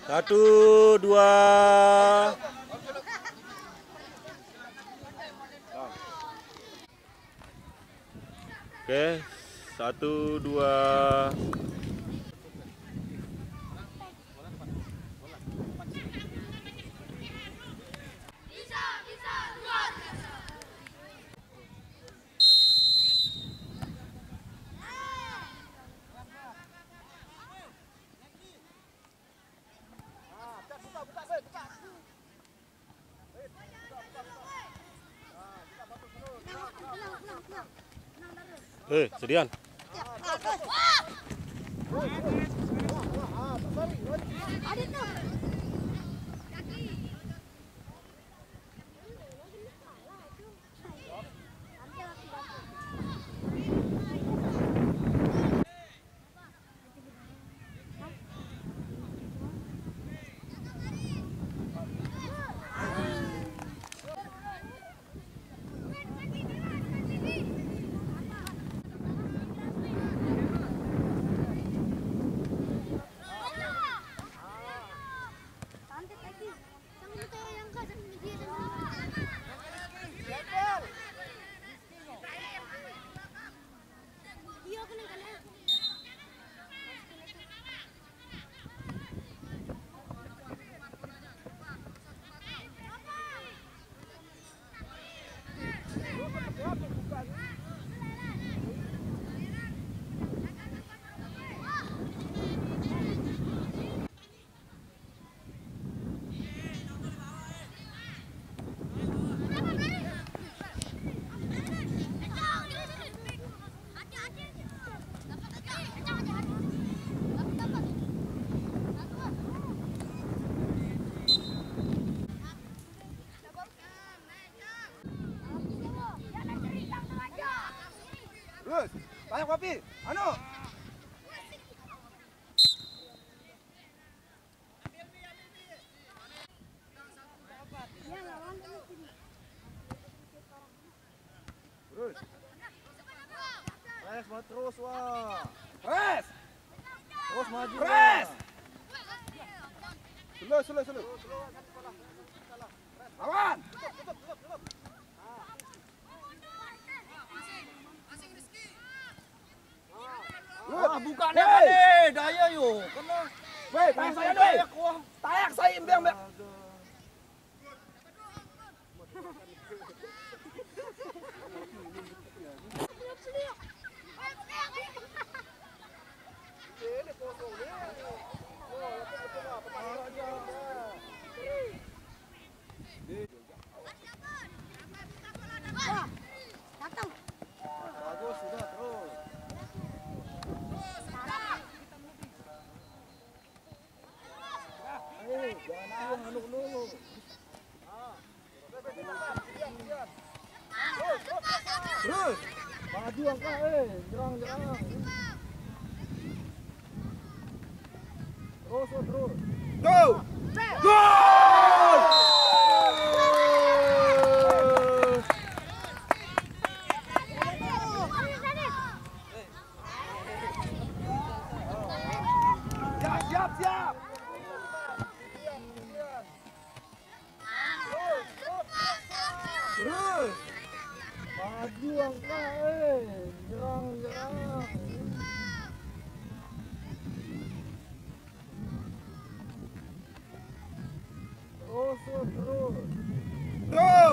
Satu, dua. Oke, satu, dua. Sedian. Terus, banyak kopi. Anu. Terus. Press, terus wah. Press. Terus maju. Press. Sulu. Lawan. Tutup. Buka nih, daya yuk. Kena. Weh, tayak saya deh. Tayak saya imbiang. Bagus, sudah terus. Jangan anu. Terus. Maju angka jerang. Terus. Go! Siap. Terus. Maju angka jerang. Terus. Go!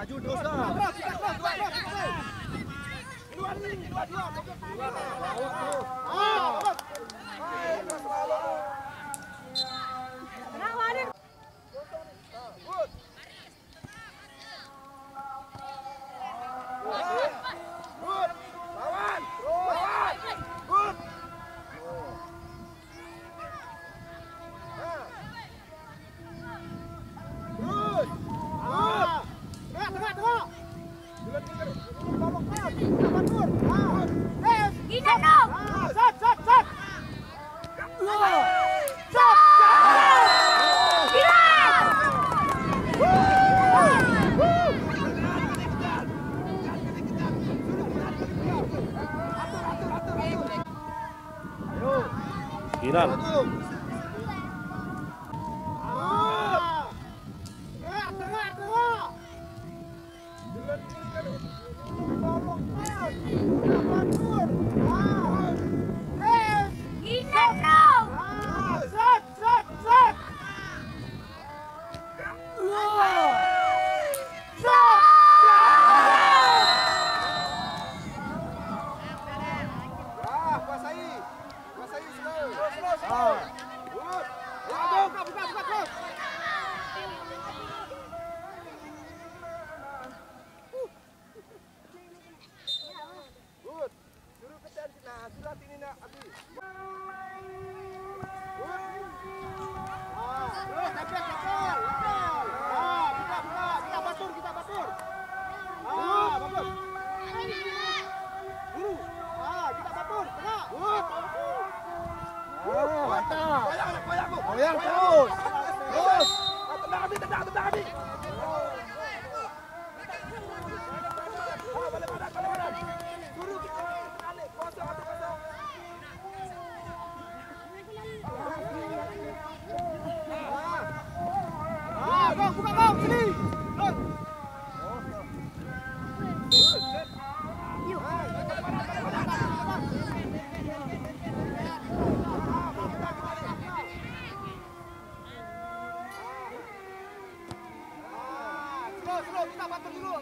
Maju terus dah. Set. 9. Goyang terus. Terus. Tendang Abi, tendang Abi. Balik badan. Suruh kita balik. Kosong, Abi kosong. Gong, buka gong, sini. Slow, kita batur dulu.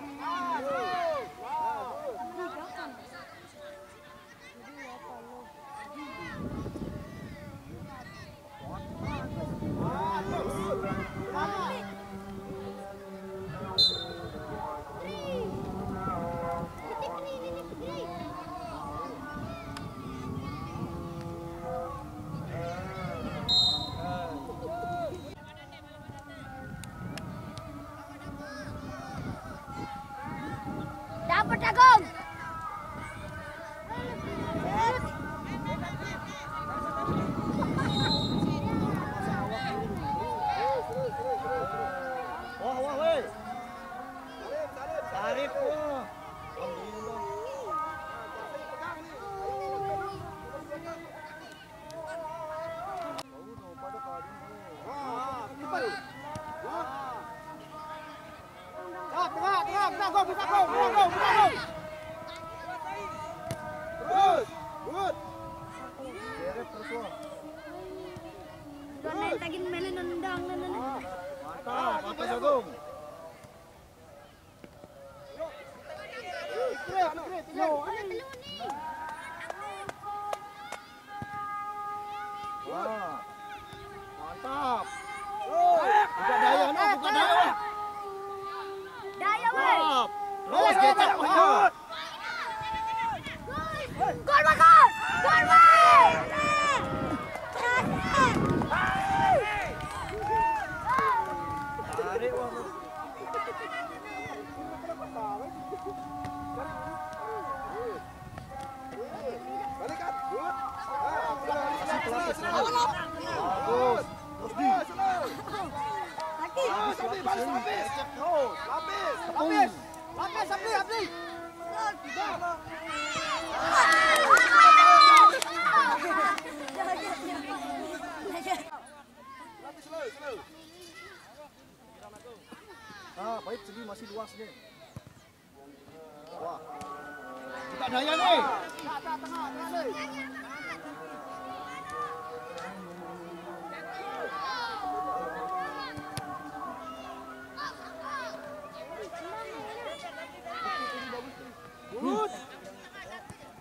Dapat Agung. Wah, weh. Tarik pun. Tengah, gong, buka gong. Terus, good. Seret terus wah. Sudah naik lagi melin nendang. Mantap Agung. Wah, mantap. Buka daya, buka daya. Daya weh. Terus gecek wah. Gol bakal. Gol weh. Tarik wah. Balikan. Good. Bagus. Terus di. Lapis. Slow. Baik, segi masih luas nih. Wah. Buka daya nih. Tengah. Good.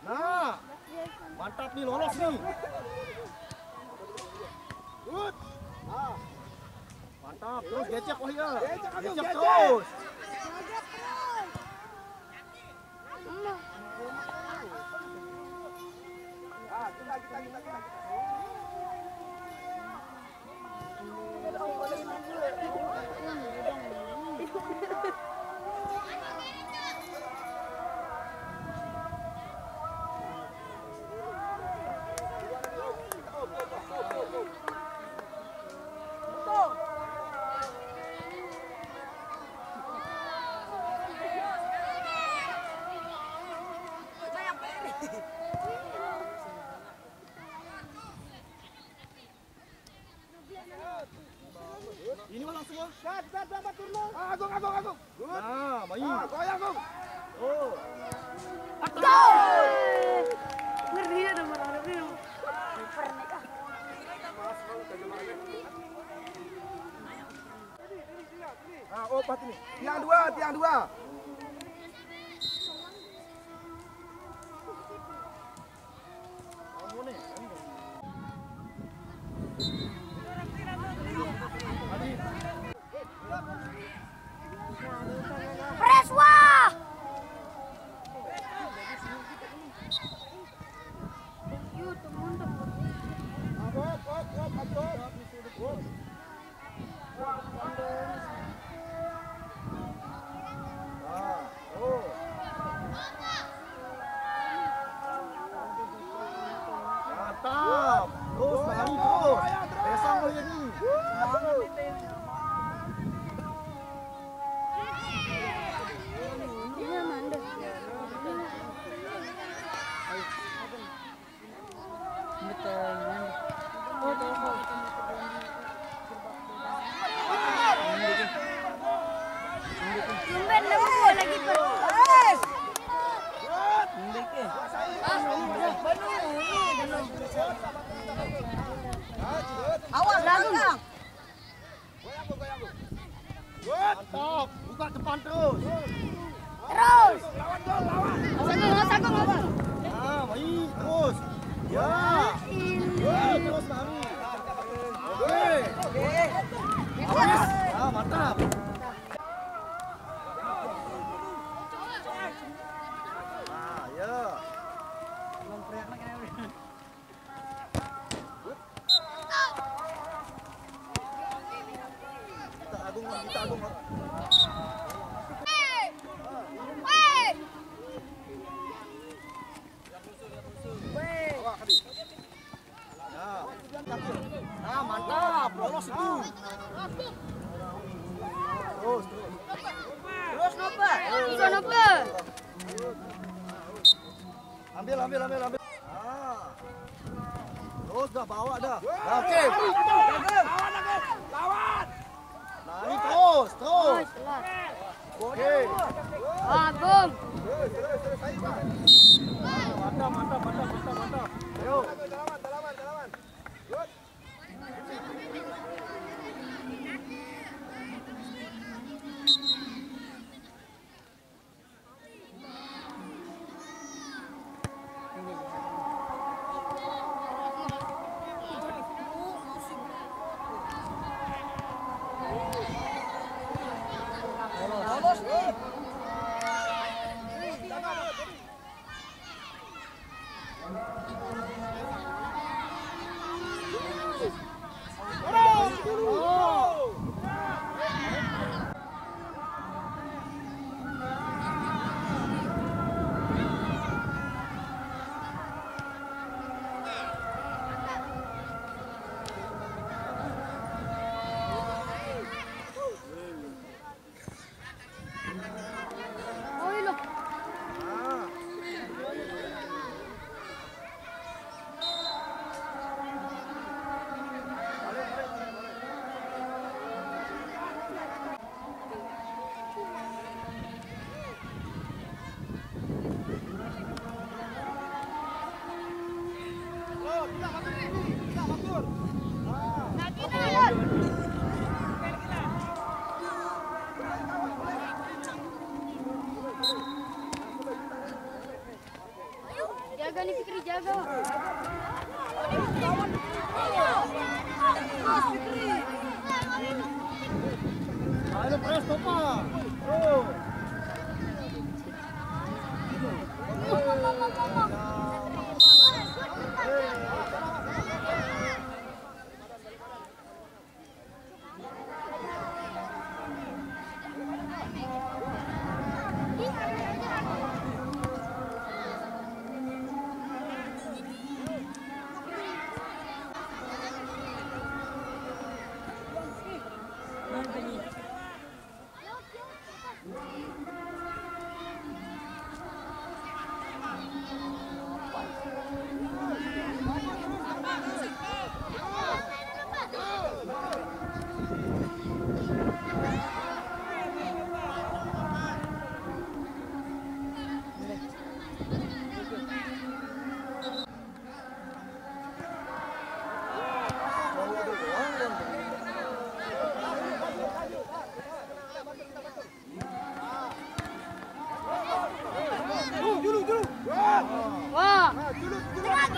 Nah, mantap nih, lolos nih. Good. Nah, mantap. Terus gecek wah ya. Gecek terus. Kita. Agung. Nah, main. Goyang, Agung. Oh. Gol! Ngeri ya nomor ini. Opat ini. Tiang dua. Preswa! Mantap. Terus lari terus. Besang lagi ni. Tumben nama gol lagi per. Awas belakang. Mantap. Buka depan terus. Terus. Lawan. Sagung. Ah, main terus. Ya. Terus lari. Okey. Habis. Ah, mantap. Ah, ya. Kita agung. Awak tadi. Ya. Ah, mantap. Lolos itu. Terus. Terus napa? Bisa apa? Ambil. Ah. Terus dah bawa dah. Dah okey. Lawan. Lari terus. Okey. Agung. Mantap. Ayo. Dalaman. Good. Jaga nih Fikri, jaga. Ayo press topa. Oh.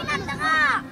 Pertandingan tengah.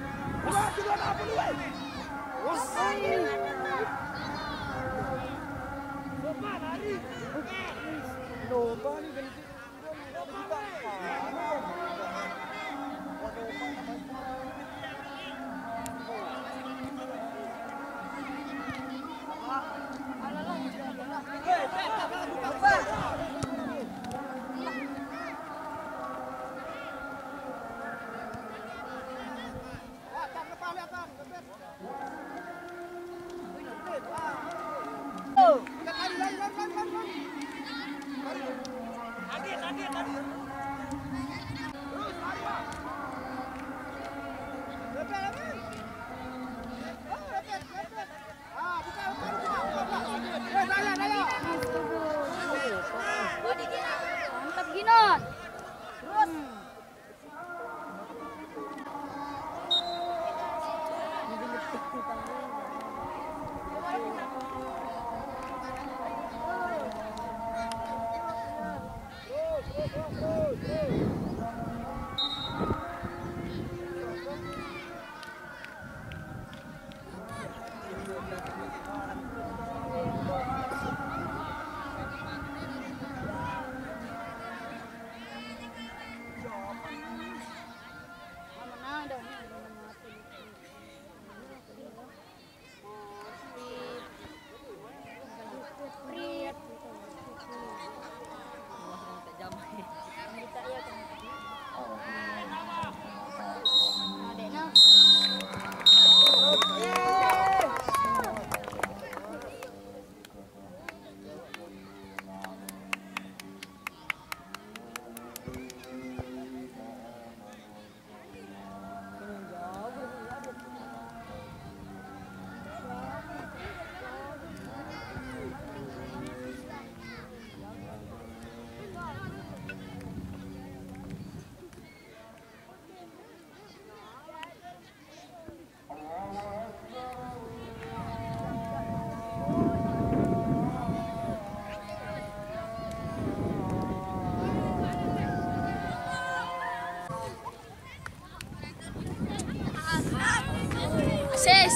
Mantap Ginon. Menang dah. Sis.